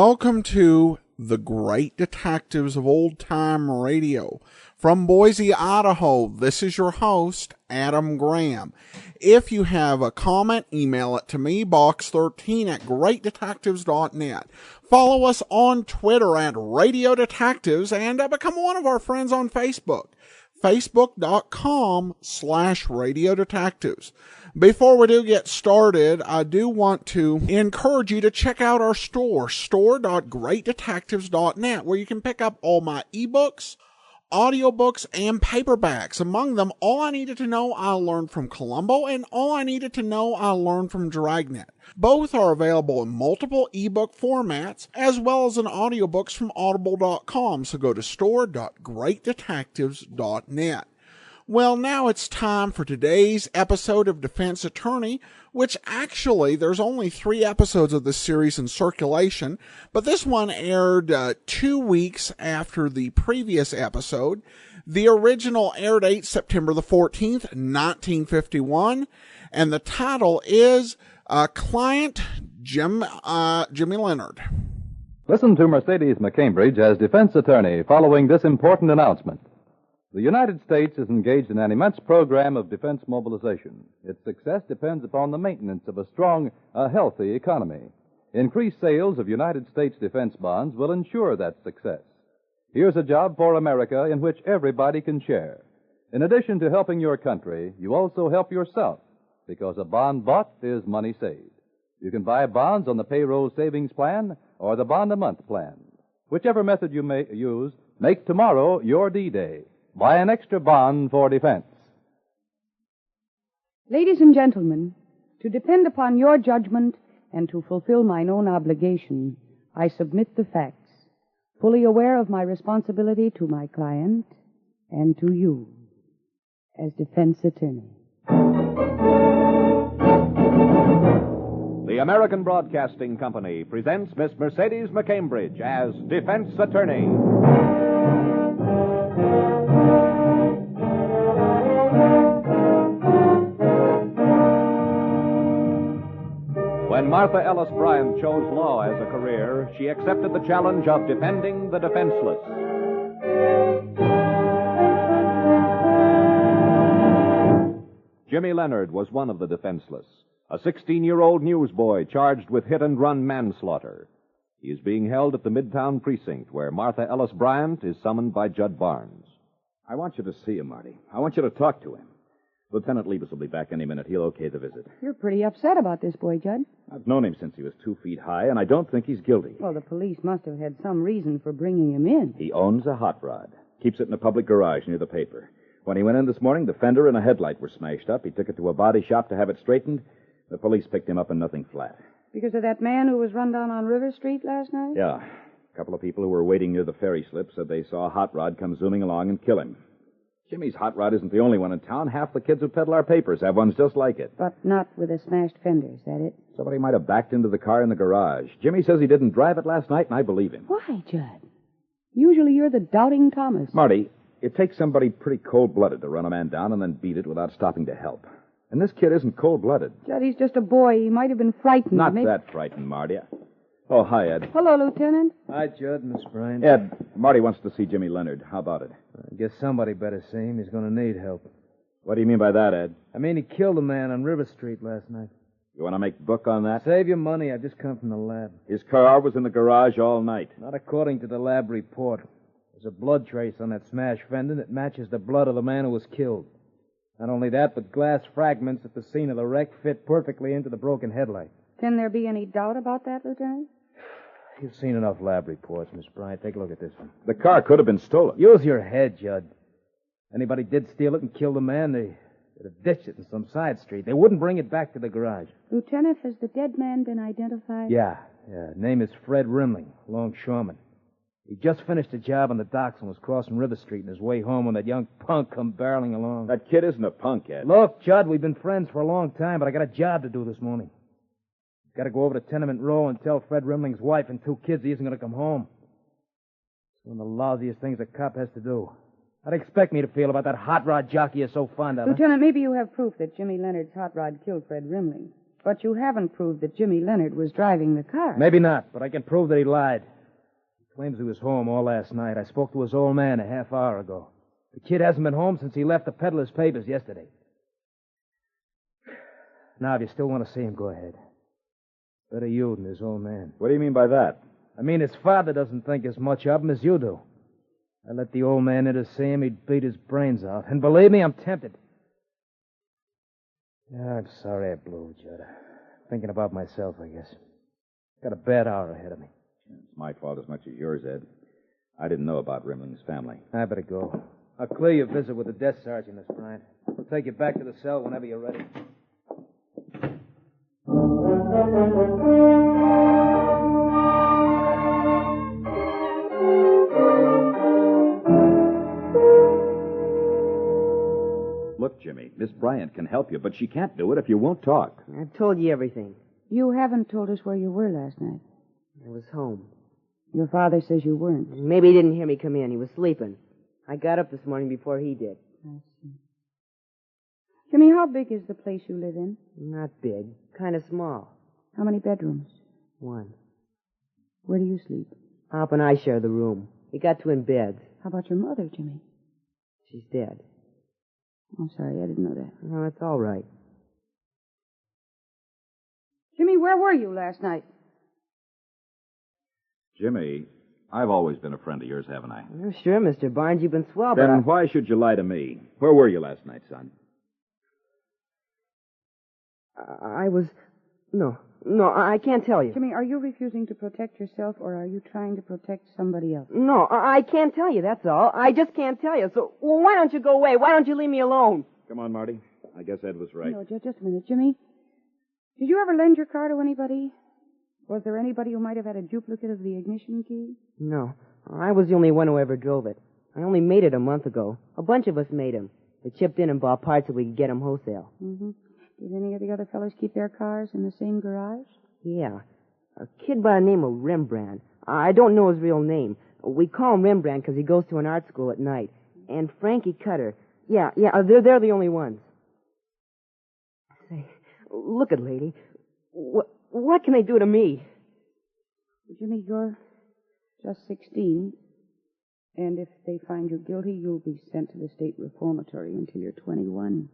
Welcome to the Great Detectives of Old Time Radio. From Boise, Idaho, this is your host, Adam Graham. If you have a comment, email it to me, box13 at greatdetectives.net. Follow us on Twitter at Radio Detectives and become one of our friends on Facebook, facebook.com/Radio Detectives. Before we do get started, I do want to encourage you to check out our store.greatdetectives.net, where you can pick up all my ebooks, audiobooks, and paperbacks. Among them, All I Needed to Know I Learned from Columbo and All I Needed to Know I Learned from Dragnet. Both are available in multiple ebook formats, as well as in audiobooks from audible.com, so go to store.greatdetectives.net. Well, now it's time for today's episode of Defense Attorney, which actually, there's only 3 episodes of this series in circulation, but this one aired 2 weeks after the previous episode. The original air date September the 14th, 1951, and the title is Client Jimmy Leonard. Listen to Mercedes McCambridge as defense attorney following this important announcement. The United States is engaged in an immense program of defense mobilization. Its success depends upon the maintenance of a strong, healthy economy. Increased sales of United States defense bonds will ensure that success. Here's a job for America in which everybody can share. In addition to helping your country, you also help yourself, because a bond bought is money saved. You can buy bonds on the payroll savings plan or the bond-a-month plan. Whichever method you may use, make tomorrow your D-Day. Buy an extra bond for defense. Ladies and gentlemen, to depend upon your judgment and to fulfill mine own obligation, I submit the facts, fully aware of my responsibility to my client and to you as defense attorney. The American Broadcasting Company presents Miss Mercedes McCambridge as defense attorney. When Martha Ellis Bryant chose law as a career, she accepted the challenge of defending the defenseless. Jimmy Leonard was one of the defenseless, a 16-year-old newsboy charged with hit-and-run manslaughter. He is being held at the Midtown Precinct, where Martha Ellis Bryant is summoned by Judd Barnes. I want you to see him, Marty. I want you to talk to him. Lieutenant Leibus will be back any minute. He'll okay the visit. You're pretty upset about this boy, Judd. I've known him since he was 2 feet high, and I don't think he's guilty. Well, the police must have had some reason for bringing him in. He owns a hot rod. Keeps it in a public garage near the paper. When he went in this morning, the fender and a headlight were smashed up. He took it to a body shop to have it straightened. The police picked him up and nothing flat. Because of that man who was run down on River Street last night? Yeah. A couple of people who were waiting near the ferry slip said they saw a hot rod come zooming along and kill him. Jimmy's hot rod isn't the only one in town. Half the kids who peddle our papers have ones just like it. But not with a smashed fender, is that it? Somebody might have backed into the car in the garage. Jimmy says he didn't drive it last night, and I believe him. Why, Judd? Usually you're the doubting Thomas. Marty, it takes somebody pretty cold-blooded to run a man down and then beat it without stopping to help. And this kid isn't cold-blooded. Judd, he's just a boy. He might have been frightened. Not that frightened, Marty. Oh, hi, Ed. Hello, Lieutenant. Hi, Judd, Miss Bryant. Ed, Marty wants to see Jimmy Leonard. How about it? I guess somebody better see him. He's going to need help. What do you mean by that, Ed? I mean, he killed a man on River Street last night. You want to make book on that? Save your money. I just come from the lab. His car was in the garage all night. Not according to the lab report. There's a blood trace on that smashed fender that matches the blood of the man who was killed. Not only that, but glass fragments at the scene of the wreck fit perfectly into the broken headlight. Can there be any doubt about that, Lieutenant? You've seen enough lab reports, Miss Bryant. Take a look at this one. The car could have been stolen. Use your head, Judd. Anybody did steal it and kill the man, they'd have ditched it in some side street. They wouldn't bring it back to the garage. Lieutenant, has the dead man been identified? Yeah. Name is Fred Rimling, longshoreman. He just finished a job on the docks and was crossing River Street on his way home when that young punk come barreling along. That kid isn't a punk, Ed. Look, Judd, we've been friends for a long time, but I got a job to do this morning. Got to go over to Tenement Row and tell Fred Rimling's wife and 2 kids he isn't going to come home. It's one of the lousiest things a cop has to do. How'd you expect me to feel about that hot rod jockey you're so fond of? Lieutenant, maybe you have proof that Jimmy Leonard's hot rod killed Fred Rimling. But you haven't proved that Jimmy Leonard was driving the car. Maybe not, but I can prove that he lied. He claims he was home all last night. I spoke to his old man a half hour ago. The kid hasn't been home since he left the peddler's papers yesterday. Now, if you still want to see him, go ahead. Better you than his old man. What do you mean by that? I mean, his father doesn't think as much of him as you do. I let the old man in to see him, he'd beat his brains out. And believe me, I'm tempted. Yeah, I'm sorry I blew, Judd. Thinking about myself, I guess. Got a bad hour ahead of me. It's my fault as much as yours, Ed. I didn't know about Rimling's family. I better go. I'll clear your visit with the desk sergeant, Miss Bryant. We'll take you back to the cell whenever you're ready. Look, Jimmy, Miss Bryant can help you, but she can't do it if you won't talk. I've told you everything. You haven't told us where you were last night. I was home. Your father says you weren't. Maybe he didn't hear me come in. He was sleeping. I got up this morning before he did. I see. Jimmy, how big is the place you live in? Not big. Kind of small. How many bedrooms? One. Where do you sleep? Pop and I share the room. We got twin beds. How about your mother, Jimmy? She's dead. I'm sorry, I didn't know that. No, it's all right. Jimmy, where were you last night? Jimmy, I've always been a friend of yours, haven't I? Oh, sure, Mr. Barnes, you've been swell, Then but why should you lie to me? Where were you last night, son? I was... No, I can't tell you. Jimmy, are you refusing to protect yourself, or are you trying to protect somebody else? No, I can't tell you, that's all. I just can't tell you. So why don't you go away? Why don't you leave me alone? Come on, Marty. I guess Ed was right. No, just a minute. Jimmy, did you ever lend your car to anybody? Was there anybody who might have had a duplicate of the ignition key? No, I was the only one who ever drove it. I only made it a month ago. A bunch of us made them. We chipped in and bought parts so we could get them wholesale. Mm-hmm. Did any of the other fellows keep their cars in the same garage? Yeah. A kid by the name of Rembrandt. I don't know his real name. We call him Rembrandt because he goes to an art school at night. And Frankie Cutter. Yeah, they're the only ones. Say, look at lady. What can they do to me? Jimmy, you're just 16. And if they find you guilty, you'll be sent to the state reformatory until you're 21.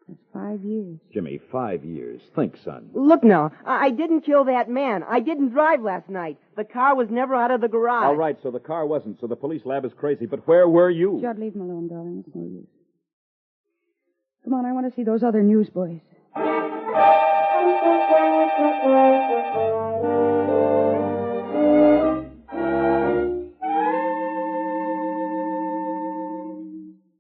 That's 5 years. Jimmy, 5 years. Think, son. Look now, I didn't kill that man. I didn't drive last night. The car was never out of the garage. All right, so the car wasn't, so the police lab is crazy, but where were you? Judd, leave him alone, darling. It's no use. Come on, I want to see those other newsboys.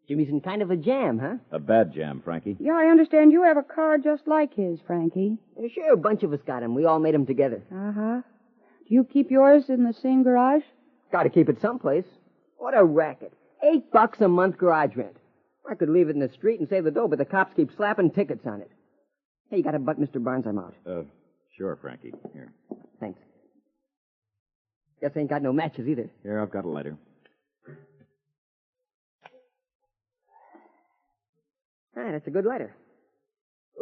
Jimmy's in kind of a jam, huh? A bad jam, Frankie. Yeah, I understand you have a car just like his, Frankie. Sure, a bunch of us got him. We all made him together. Uh-huh. Do you keep yours in the same garage? Got to keep it someplace. What a racket. $8 a month garage rent. I could leave it in the street and save the dough, but the cops keep slapping tickets on it. Hey, you got a butt, Mr. Barnes? I'm out. Sure, Frankie. Here. Thanks. Guess I ain't got no matches either. Here, I've got a lighter. Ah, that's a good lighter.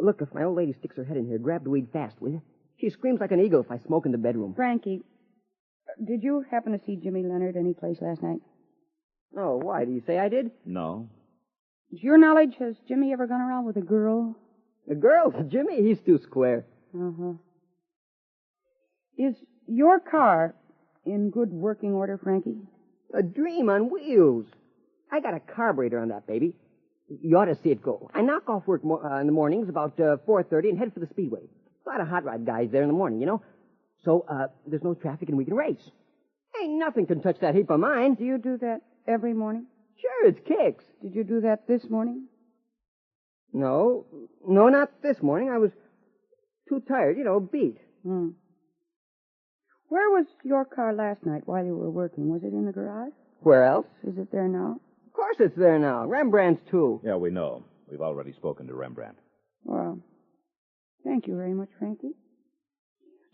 Look, if my old lady sticks her head in here, grab the weed fast, will you? She screams like an eagle if I smoke in the bedroom. Frankie, did you happen to see Jimmy Leonard any place last night? Oh, why? Do you say I did? No. To your knowledge, has Jimmy ever gone around with a girl? A girl? Jimmy? He's too square. Uh-huh. Is your car in good working order, Frankie? A dream on wheels. I got a carburetor on that baby. You ought to see it go. I knock off work in the mornings about 4:30 and head for the speedway. A lot of hot rod guys there in the morning, you know. So there's no traffic and we can race. Ain't nothing can touch that heap of mine. Do you do that every morning? Sure, it's kicks. Did you do that this morning? No, not this morning. I was too tired, beat. Hmm. Where was your car last night while you were working? Was it in the garage? Where else? Is it there now? Of course it's there now. Rembrandt's too. Yeah, we know. We've already spoken to Rembrandt. Well, thank you very much, Frankie.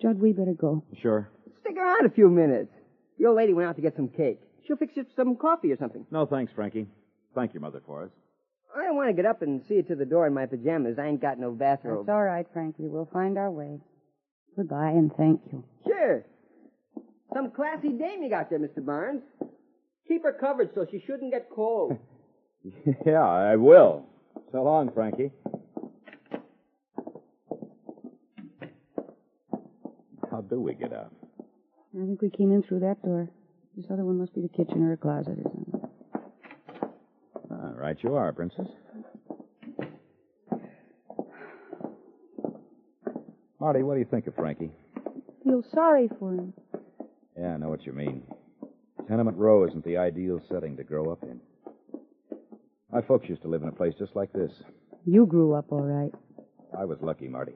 Judd, we better go. Sure. Stick around a few minutes. The old lady went out to get some cake. She'll fix you some coffee or something. No, thanks, Frankie. Thank your mother for us. I don't want to get up and see you to the door in my pajamas. I ain't got no bathrobe. That's all right, Frankie. We'll find our way. Goodbye, and thank you. Sure. Some classy dame you got there, Mr. Barnes. Keep her covered so she shouldn't get cold. Yeah, I will. So long, Frankie. How do we get out? I think we came in through that door. This other one must be the kitchen or a closet or something. Right you are, Princess. Marty, what do you think of Frankie? Feel sorry for him. Yeah, I know what you mean. Tenement row isn't the ideal setting to grow up in. My folks used to live in a place just like this. You grew up all right. I was lucky, Marty.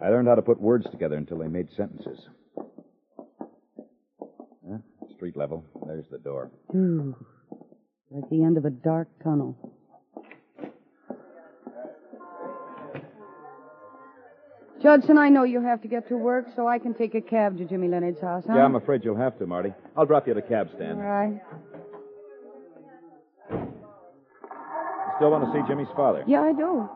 I learned how to put words together until they made sentences. Street level. There's the door. Ooh, like the end of a dark tunnel. Judson, I know you have to get to work, so I can take a cab to Jimmy Leonard's house, huh? Yeah, I'm afraid you'll have to, Marty. I'll drop you at a cab stand. All right. You still want to see Jimmy's father? Yeah, I do.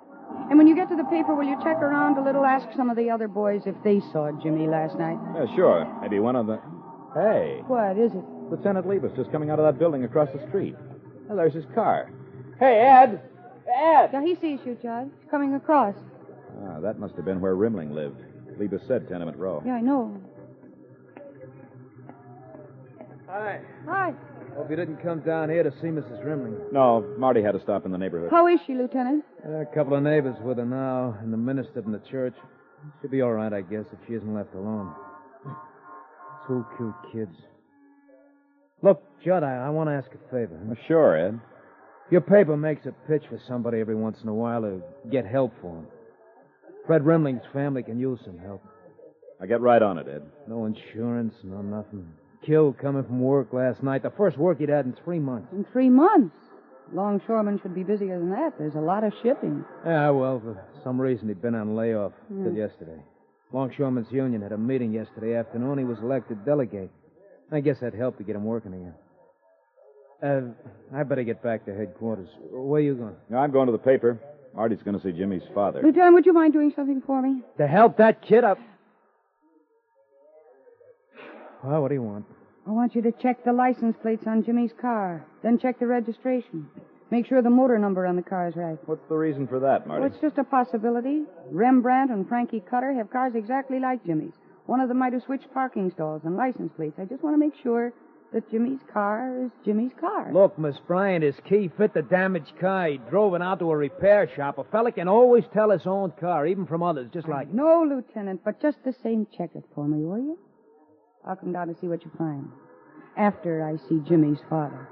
And when you get to the paper, will you check around a little, ask some of the other boys if they saw Jimmy last night? Yeah, sure. Maybe one of the... Hey. What is it? Lieutenant Leibus just coming out of that building across the street. Well, there's his car. Hey, Ed! Ed! Yeah, he sees you, Judge. He's coming across. Ah, that must have been where Rimling lived. Leibus said tenement row. Yeah, I know. Hi. Hi. Hope you didn't come down here to see Mrs. Rimling. No, Marty had to stop in the neighborhood. How is she, Lieutenant? A couple of neighbors with her now, and the minister from the church. She'll be all right, I guess, if she isn't left alone. 2 cute kids. Look, Judd, I want to ask a favor. Well, sure, Ed. Your paper makes a pitch for somebody every once in a while to get help for him. Fred Rimling's family can use some help. I get right on it, Ed. No insurance, no nothing. Killed coming from work last night. The first work he'd had in 3 months. In 3 months? Longshoremen should be busier than that. There's a lot of shipping. Yeah, well, for some reason he'd been on layoff till yesterday. Longshoremen's union had a meeting yesterday afternoon. He was elected delegate. I guess that helped to get him working again. I better get back to headquarters. Where are you going? I'm going to the paper. Marty's going to see Jimmy's father. Lieutenant, would you mind doing something for me? To help that kid up. Well, what do you want? I want you to check the license plates on Jimmy's car. Then check the registration. Make sure the motor number on the car is right. What's the reason for that, Marty? Well, it's just a possibility. Rembrandt and Frankie Cutter have cars exactly like Jimmy's. One of them might have switched parking stalls and license plates. I just want to make sure that Jimmy's car is Jimmy's car. Look, Miss Bryant, his key fit the damaged car. He drove it out to a repair shop. A fella can always tell his own car, even from others, just like... No, Lieutenant, but just the same, check it for me, will you? I'll come down to see what you find. After I see Jimmy's father.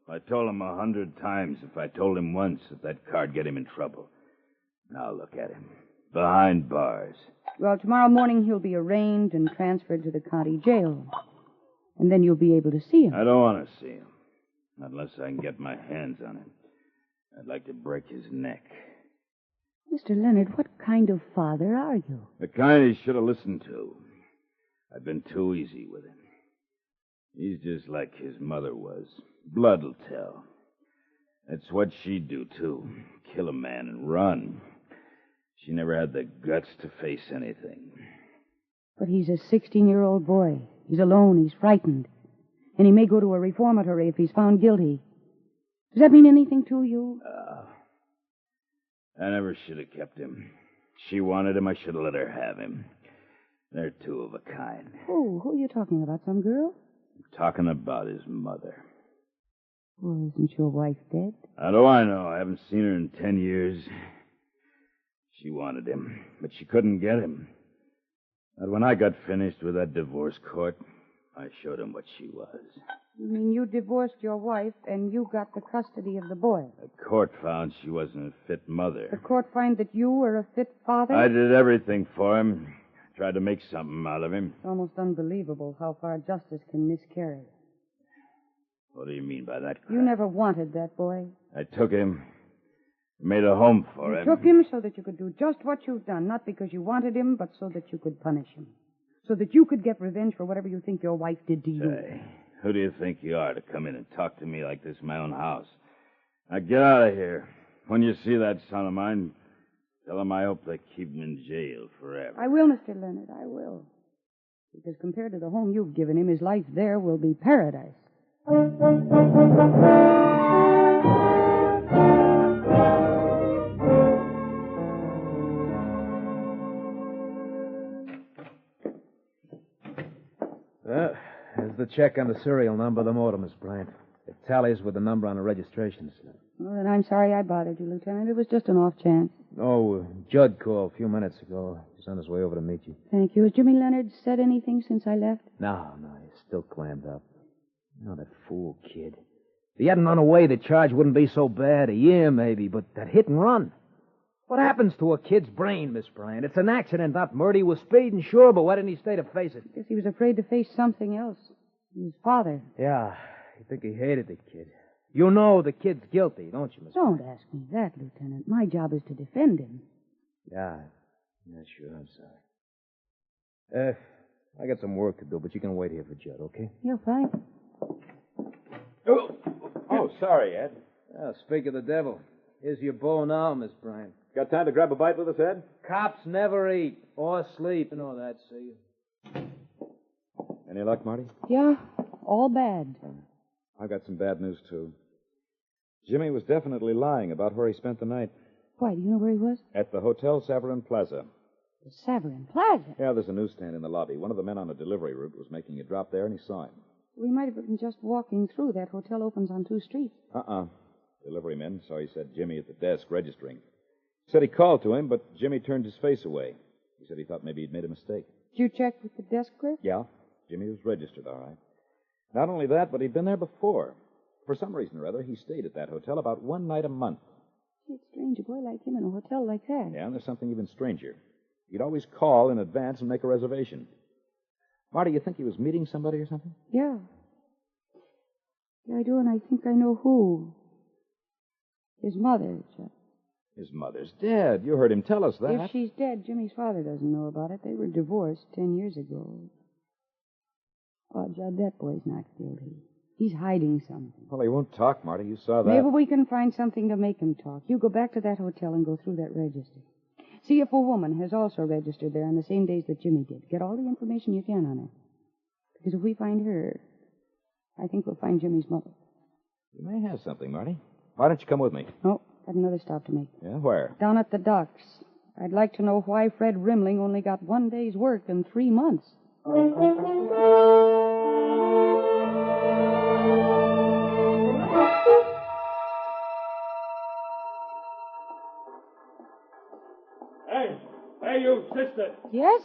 I told him 100 times if I told him once that car'd get him in trouble. Now look at him. Behind bars. Well, tomorrow morning he'll be arraigned and transferred to the county jail. And then you'll be able to see him. I don't want to see him. Not unless I can get my hands on him. I'd like to break his neck. Mr. Leonard, what kind of father are you? The kind he should have listened to. I've been too easy with him. He's just like his mother was. Blood'll tell. That's what she'd do, too. Kill a man and run. She never had the guts to face anything. But he's a 16-year-old boy. He's alone. He's frightened. And he may go to a reformatory if he's found guilty. Does that mean anything to you? I never should have kept him. She wanted him. I should have let her have him. They're two of a kind. Oh, who are you talking about? Some girl? I'm talking about his mother. Oh, isn't your wife dead? How do I know? I haven't seen her in 10 years. She wanted him, but she couldn't get him. But when I got finished with that divorce court, I showed him what she was. You mean you divorced your wife and you got the custody of the boy? The court found she wasn't a fit mother. The court find that you were a fit father? I did everything for him. Tried to make something out of him. It's almost unbelievable how far justice can miscarry. What do you mean by that? You never wanted that boy. I took him. Made a home for You him. took him so that you could do just what you've done, not because you wanted him, but so that you could punish him. So that you could get revenge for whatever you think your wife did to you. Say, who do you think you are to come in and talk to me like this in my own house? Now get out of here. When you see that son of mine, tell him I hope they keep him in jail forever. I will, Mr. Leonard, I will. Because compared to the home you've given him, his life there will be paradise. There's the check on the serial number of the motor, Miss Bryant. It tallies with the number on the registration slip. Well, then I'm sorry I bothered you, Lieutenant. It was just an off chance. Oh, Judd called a few minutes ago. He's on his way over to meet you. Thank you. Has Jimmy Leonard said anything since I left? No, he's still clammed up. Oh, that fool kid. If he hadn't run away, the charge wouldn't be so bad. A year, maybe, but that hit and run. What happens to a kid's brain, Miss Bryant? It's an accident, not murder. He was speeding, sure, but why didn't he stay to face it? I guess he was afraid to face something else. His father. Yeah, I think he hated the kid. You know the kid's guilty, don't you, Miss Don't Bryant? ask me that, Lieutenant. My job is to defend him. Yeah, sure, I'm sorry. I got some work to do, but you can wait here for Judd, okay? Yeah, fine. Oh, sorry, Ed. Speak of the devil. Here's your bow now, Miss Bryant. Got time to grab a bite with us, Ed? Cops never eat or sleep. You know that, see? Any luck, Marty? Yeah, all bad. I've got some bad news, too. Jimmy was definitely lying about where he spent the night. Why, do you know where he was? At the Hotel Savarin Plaza. The Savarin Plaza. Yeah, there's a newsstand in the lobby. One of the men on a delivery route was making a drop there, and he saw him. We might have been just walking through. That hotel opens on 2 streets. Delivery men saw he said Jimmy at the desk registering. Said he called to him, but Jimmy turned his face away. He said he thought maybe he'd made a mistake. Did you check with the desk clerk? Yeah, Jimmy was registered, all right. Not only that, but he'd been there before. For some reason or other, he stayed at that hotel about one night a month. It's strange, a boy like him in a hotel like that. Yeah, and there's something even stranger. He'd always call in advance and make a reservation. Marty, you think he was meeting somebody or something? Yeah. Yeah, I do, and I think I know who. His mother, Chuck. His mother's dead. You heard him tell us that. If she's dead, Jimmy's father doesn't know about it. They were divorced 10 years ago. Oh, Judd, that boy's not guilty. He's hiding something. Well, he won't talk, Marty. You saw that. Maybe we can find something to make him talk. You go back to that hotel and go through that register. See if a woman has also registered there on the same days that Jimmy did. Get all the information you can on her. Because if we find her, I think we'll find Jimmy's mother. You may have something, Marty. Why don't you come with me? Oh, got another stop to make. Yeah, where? Down at the docks. I'd like to know why Fred Rimling only got 1 day's work in 3 months. Hey, you sister. Yes?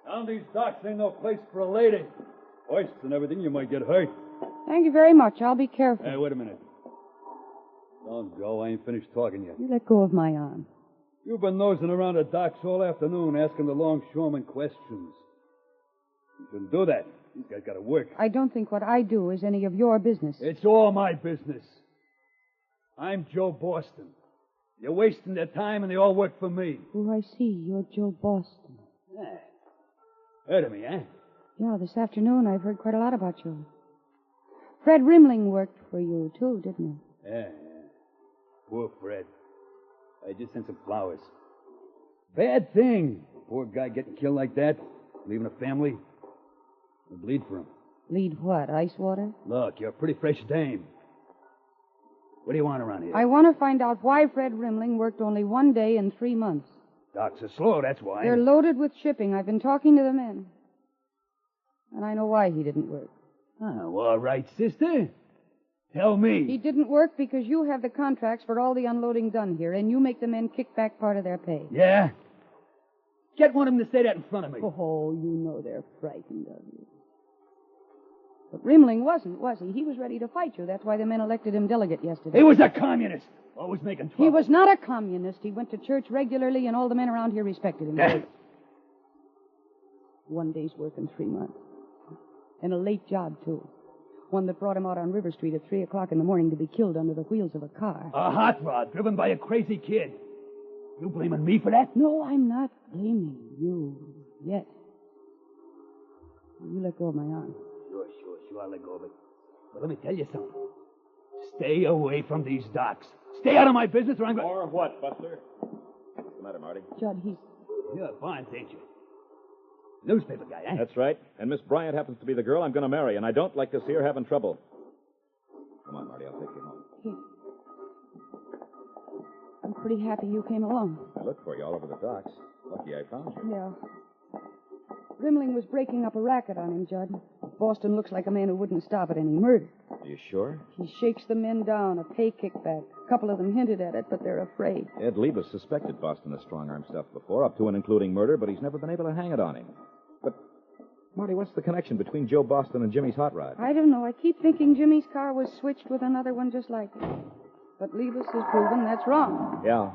Down these docks ain't no place for a lady. Hoists and everything, you might get hurt. Thank you very much. I'll be careful. Hey, wait a minute. Don't go. I ain't finished talking yet. You let go of my arm. You've been nosing around the docks all afternoon asking the longshoremen questions. You shouldn't do that. These guys got to work. I don't think what I do is any of your business. It's all my business. I'm Joe Boston. You're wasting their time, and they all work for me. Oh, I see. You're Joe Boston. Yeah. Heard of me, eh? Yeah, this afternoon I've heard quite a lot about you. Fred Rimling worked for you, too, didn't he? Yeah. Poor Fred. I just sent some flowers. Bad thing. Poor guy getting killed like that, leaving a family. I bleed for him. Bleed what, ice water? Look, you're a pretty fresh dame. What do you want around here? I want to find out why Fred Rimling worked only 1 day in 3 months. Docks are slow, that's why. They're loaded with shipping. I've been talking to the men. And I know why he didn't work. Oh, all right, sister. Tell me. He didn't work because you have the contracts for all the unloading done here, and you make the men kick back part of their pay. Yeah? Get one of them to say that in front of me. Oh, you know they're frightened of you. But Rimling wasn't, was he? He was ready to fight you. That's why the men elected him delegate yesterday. He was a communist. Always making trouble. He was not a communist. He went to church regularly, and all the men around here respected him. 1 day's work in 3 months. And a late job, too. One that brought him out on River Street at 3 o'clock in the morning to be killed under the wheels of a car. A hot rod driven by a crazy kid. You blaming me for that? No, I'm not blaming you yet. You let go of my arm. Sure, I'll let go of it. But let me tell you something. Stay away from these docks. Stay out of my business or I'm going... Or what, Buster? What's the matter, Marty? Judd, he's... You're Barnes, ain't you? Newspaper guy, eh? That's right. And Miss Bryant happens to be the girl I'm going to marry, and I don't like to see her having trouble. Come on, Marty, I'll take you home. I'm pretty happy you came along. I looked for you all over the docks. Lucky I found you. Yeah. Rimling was breaking up a racket on him, Judd. Boston looks like a man who wouldn't stop at any murder. Are you sure? He shakes the men down, a pay kickback. A couple of them hinted at it, but they're afraid. Ed Liebes suspected Boston of strong-arm stuff before, up to and including murder, but he's never been able to hang it on him. But, Marty, what's the connection between Joe Boston and Jimmy's hot rod? I don't know. I keep thinking Jimmy's car was switched with another one just like it. But Liebes has proven that's wrong. Yeah.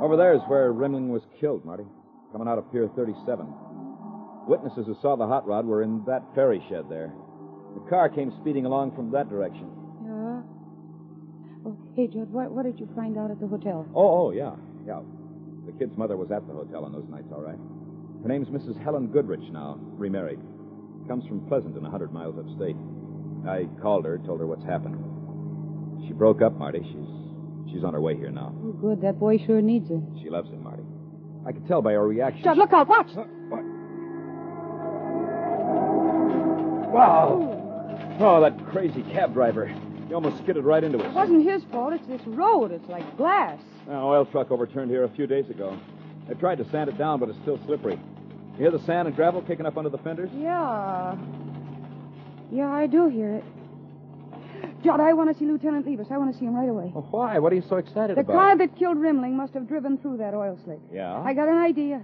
Over there is where Rimling was killed, Marty. Coming out of Pier 37. Witnesses who saw the hot rod were in that ferry shed there. The car came speeding along from that direction. Yeah? Oh, hey, Judd, what did you find out at the hotel? Oh, yeah. The kid's mother was at the hotel on those nights, all right. Her name's Mrs. Helen Goodrich now, remarried. Comes from Pleasanton, 100 miles upstate. I called her, told her what's happened. She broke up, Marty. She's on her way here now. Oh, good. That boy sure needs her. She loves him, Marty. I could tell by her reaction. Judd, look out. Watch. What? Wow. Oh, that crazy cab driver. He almost skidded right into us. It wasn't his fault. It's this road. It's like glass. An oil truck overturned here a few days ago. They tried to sand it down, but it's still slippery. You hear the sand and gravel kicking up under the fenders? Yeah. Yeah, I do hear it. Judd, I want to see Lieutenant Liebes. I want to see him right away. Well, why? What are you so excited The about? car that killed Rimling must have driven through that oil slick. Yeah? I got an idea.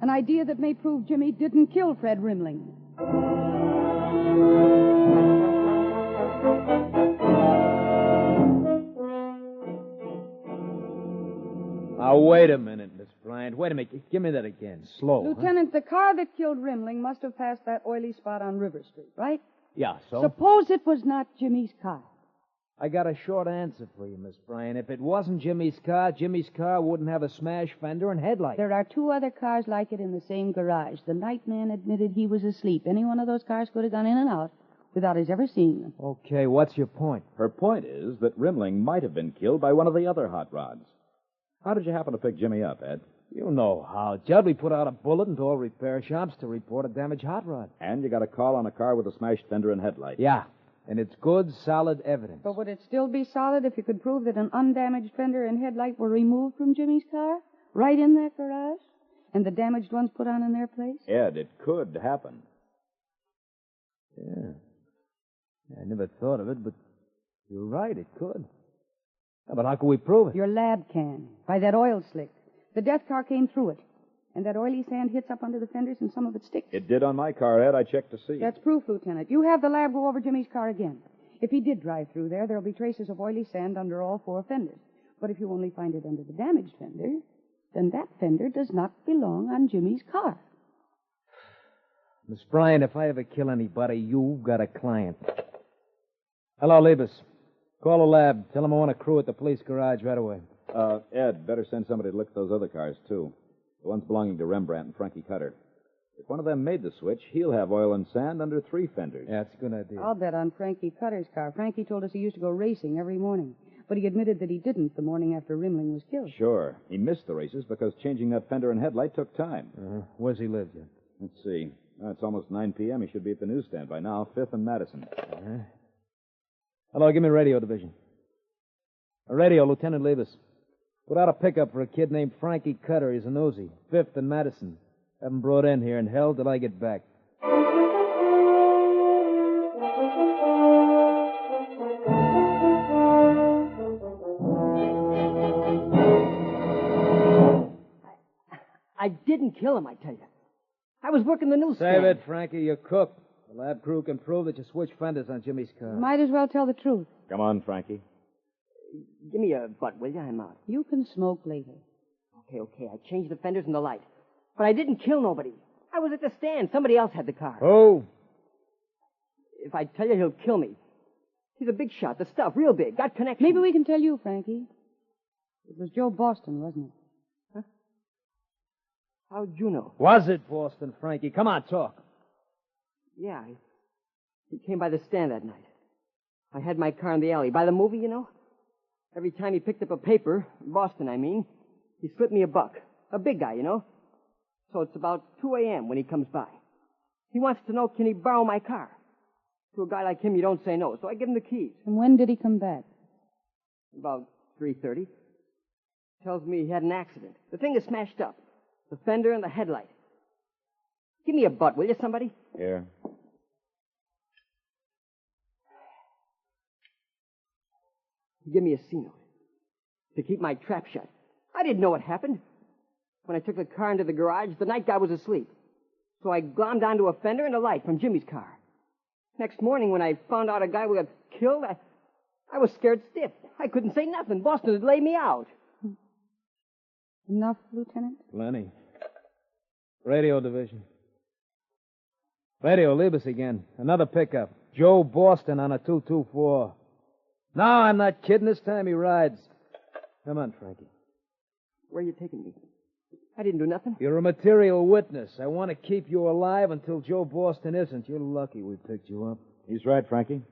An idea that may prove Jimmy didn't kill Fred Rimling. Now, wait a minute, Miss Bryant. Wait a minute. Give me that again. Slow. Lieutenant, the car that killed Rimling must have passed that oily spot on River Street, right? Yeah, so? Suppose it was not Jimmy's car. I got a short answer for you, Miss Bryant. If it wasn't Jimmy's car wouldn't have a smashed fender and headlight. There are 2 other cars like it in the same garage. The night man admitted he was asleep. Any one of those cars could have gone in and out without his ever seeing them. Okay, what's your point? Her point is that Rimling might have been killed by one of the other hot rods. How did you happen to pick Jimmy up, Ed? You know how. Judd, we put out a bulletin to all repair shops to report a damaged hot rod. And you got a call on a car with a smashed fender and headlight. Yeah, and it's good, solid evidence. But would it still be solid if you could prove that an undamaged fender and headlight were removed from Jimmy's car? Right in that garage? And the damaged ones put on in their place? Ed, it could happen. Yeah. I never thought of it, but you're right, it could. Yeah, but how can we prove it? Your lab can. By that oil slick. The death car came through it. And that oily sand hits up under the fenders and some of it sticks. It did on my car, Ed. I checked to see. That's proof, Lieutenant. You have the lab go over Jimmy's car again. If he did drive through there'll be traces of oily sand under all 4 fenders. But if you only find it under the damaged fender, then that fender does not belong on Jimmy's car. Miss Bryant, if I ever kill anybody, you've got a client. Hello, Liebes. Call the lab. Tell them I want a crew at the police garage right away. Ed, better send somebody to look at those other cars, too. The ones belonging to Rembrandt and Frankie Cutter. If one of them made the switch, he'll have oil and sand under 3 fenders. Yeah, it's a good idea. I'll bet on Frankie Cutter's car. Frankie told us he used to go racing every morning. But he admitted that he didn't the morning after Rimling was killed. Sure. He missed the races because changing that fender and headlight took time. Where's he live, Jim? Let's see. It's almost 9 p.m. He should be at the newsstand by now, 5th and Madison. Hello, give me radio division. Radio, Lieutenant Liebes. Put out a pickup for a kid named Frankie Cutter. He's a nosy. 5th and Madison. Have him brought in here and held till I get back. I didn't kill him, I tell you. I was working the newsstand. Save it, Frankie. You're cooked. The lab crew can prove that you switched fenders on Jimmy's car. Might as well tell the truth. Come on, Frankie. Give me a butt, will you? I'm out. You can smoke later. Okay. I changed the fenders and the light. But I didn't kill nobody. I was at the stand. Somebody else had the car. Oh. If I tell you, he'll kill me. He's a big shot, the stuff, real big, got connections. Maybe we can tell you, Frankie. It was Joe Boston, wasn't it? Huh? How'd you know? Was it Boston, Frankie? Come on, talk. Yeah, he came by the stand that night. I had my car in the alley. By the movie, you know? Every time he picked up a paper, Boston, I mean, he slipped me a buck. A big guy, you know? So it's about 2 a.m. when he comes by. He wants to know, can he borrow my car? To a guy like him, you don't say no. So I give him the keys. And when did he come back? About 3:30. Tells me he had an accident. The thing is smashed up. The fender and the headlight. Give me a butt, will you, somebody? Here. Give me a C-note. To keep my trap shut. I didn't know what happened. When I took the car into the garage, the night guy was asleep. So I glommed onto a fender and a light from Jimmy's car. Next morning, when I found out a guy was killed, I was scared stiff. I couldn't say nothing. Boston had laid me out. Enough, Lieutenant? Plenty. Radio division. Radio, leave us again. Another pickup. Joe Boston on a 224. No, I'm not kidding. This time he rides. Come on, Frankie. Where are you taking me? I didn't do nothing. You're a material witness. I want to keep you alive until Joe Boston isn't. You're lucky we picked you up. He's right, Frankie.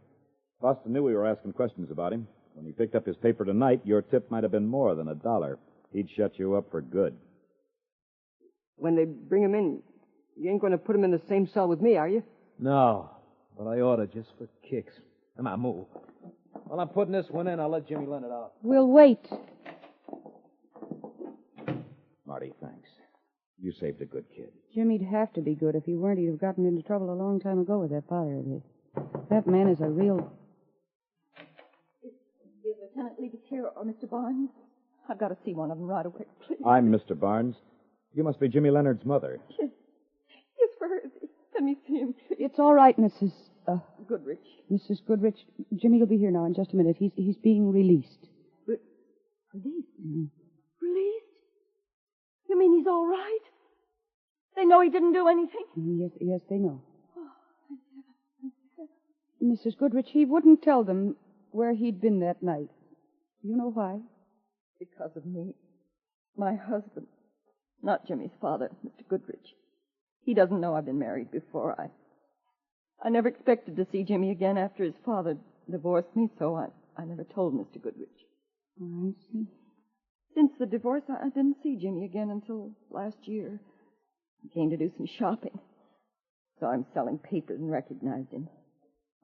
Boston knew we were asking questions about him. When he picked up his paper tonight, your tip might have been more than $1. He'd shut you up for good. When they bring him in, you ain't going to put him in the same cell with me, are you? No, but I ought to just for kicks. Come on, move. While I'm putting this one in, I'll let Jimmy Leonard out. We'll wait. Marty, thanks. You saved a good kid. Jimmy'd have to be good. If he weren't, he'd have gotten into trouble a long time ago with that father of his. That man is a real... Is Lieutenant Levis here or Mr. Barnes? I've got to see one of them right away, please. I'm Mr. Barnes. You must be Jimmy Leonard's mother. Yes, where is he? Let me see him, please. It's all right, Mrs. Goodrich. Mrs. Goodrich. Jimmy will be here now in just a minute. He's being released. Released? Released? You mean he's all right? They know he didn't do anything? Yes, they know. Mrs. Goodrich, he wouldn't tell them where he'd been that night. You know why? Because of me. My husband. Not Jimmy's father, Mr. Goodrich. He doesn't know I've been married before. I never expected to see Jimmy again after his father divorced me, so I never told Mr. Goodrich. I see. Since the divorce, I didn't see Jimmy again until last year. He came to do some shopping. Saw him selling papers and recognized him.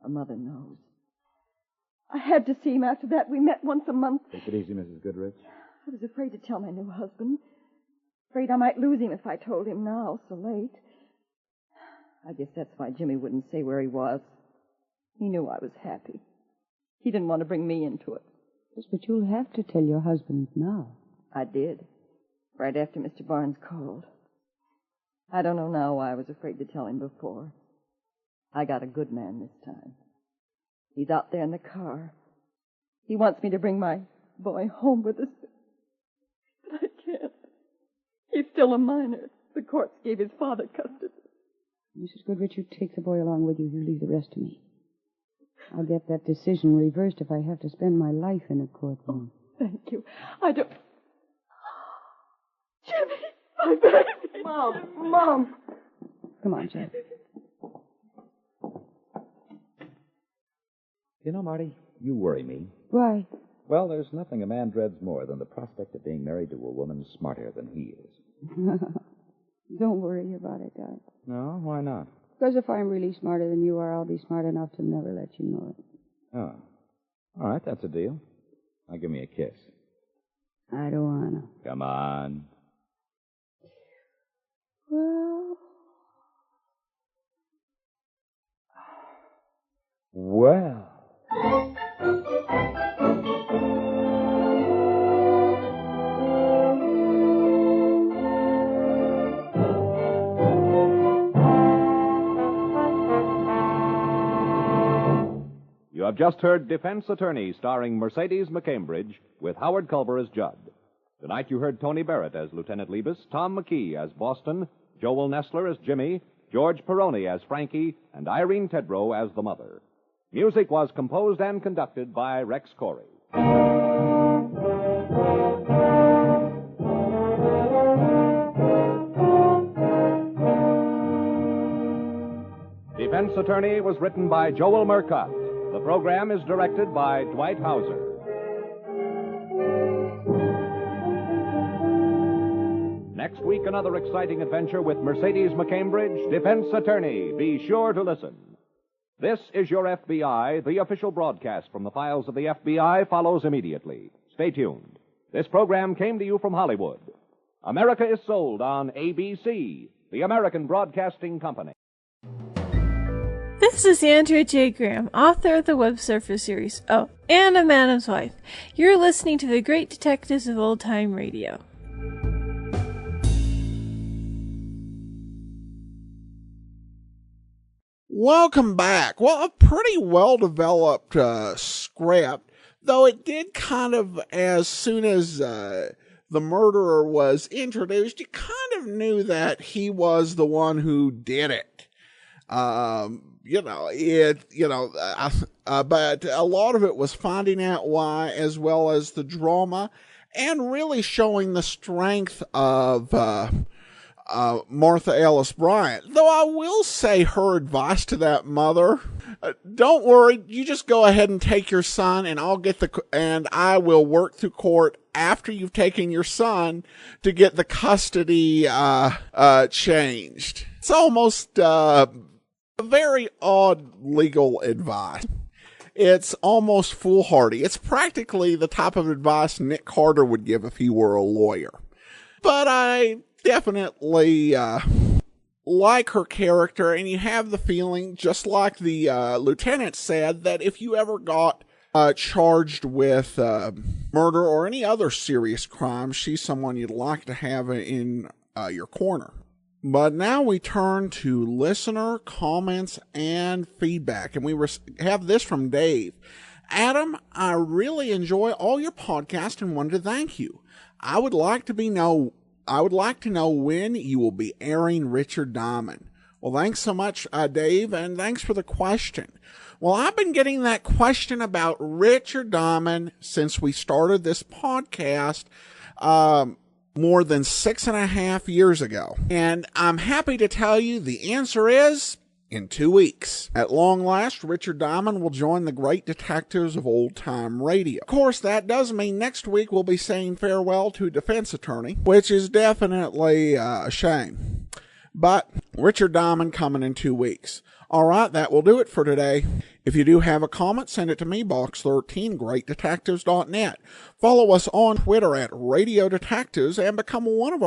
Our mother knows. I had to see him after that. We met once a month. Take it easy, Mrs. Goodrich. I was afraid to tell my new husband. Afraid I might lose him if I told him now, so late. I guess that's why Jimmy wouldn't say where he was. He knew I was happy. He didn't want to bring me into it. Yes, but you'll have to tell your husband now. I did. Right after Mr. Barnes called. I don't know now why I was afraid to tell him before. I got a good man this time. He's out there in the car. He wants me to bring my boy home with us. But I can't. He's still a minor. The courts gave his father custody. Mrs. Goodrich, you take the boy along with you. You leave the rest to me. I'll get that decision reversed if I have to spend my life in a courtroom. Thank you. I don't... Jimmy, my baby. Mom. Come on, Jim. You know, Marty, you worry me. Why? Well, there's nothing a man dreads more than the prospect of being married to a woman smarter than he is. Don't worry about it, Doc. No, why not? Because if I'm really smarter than you are, I'll be smart enough to never let you know it. Oh. All right, that's a deal. Now give me a kiss. I don't want to. Come on. Well. You have just heard Defense Attorney starring Mercedes McCambridge with Howard Culver as Judd. Tonight you heard Tony Barrett as Lieutenant Liebus, Tom McKee as Boston, Joel Nestler as Jimmy, George Peroni as Frankie, and Irene Tedrow as the mother. Music was composed and conducted by Rex Corey. Defense Attorney was written by Joel Murcott. The program is directed by Dwight Hauser. Next week, another exciting adventure with Mercedes McCambridge, Defense Attorney. Be sure to listen. This is Your FBI. The official broadcast from the files of the FBI follows immediately. Stay tuned. This program came to you from Hollywood. America is sold on ABC, the American Broadcasting Company. This is Andrea J. Graham, author of the Web Surfer series, Oh, and a Madam's Wife. You're listening to the Great Detectives of Old Time Radio. Welcome back. Well, a pretty well-developed script, though it did kind of, as soon as the murderer was introduced, you kind of knew that he was the one who did it. But a lot of it was finding out why, as well as the drama, and really showing the strength of Martha Ellis Bryant. Though I will say her advice to that mother, don't worry, you just go ahead and take your son, and I will work through court after you've taken your son to get the custody changed. It's almost very odd legal advice. It's almost foolhardy. It's practically the type of advice Nick Carter would give if he were a lawyer. But I definitely like her character, and you have the feeling, just like the lieutenant said, that if you ever got charged with murder or any other serious crime, she's someone you'd like to have in your corner. But now we turn to listener comments and feedback, and we have this from Dave. Adam, I really enjoy all your podcasts and wanted to thank you. I would like to know when you will be airing Richard Diamond. Well, thanks so much, Dave, and thanks for the question. Well, I've been getting that question about Richard Diamond since we started this podcast, more than 6.5 years ago. And I'm happy to tell you the answer is in 2 weeks. At long last, Richard Diamond will join the Great Detectives of Old Time Radio. Of course, that does mean next week we'll be saying farewell to Defense Attorney, which is definitely a shame. But Richard Diamond coming in 2 weeks. All right, that will do it for today. If you do have a comment, send it to me, Box 13, greatdetectives.net. Follow us on Twitter at Radio Detectives and become one of our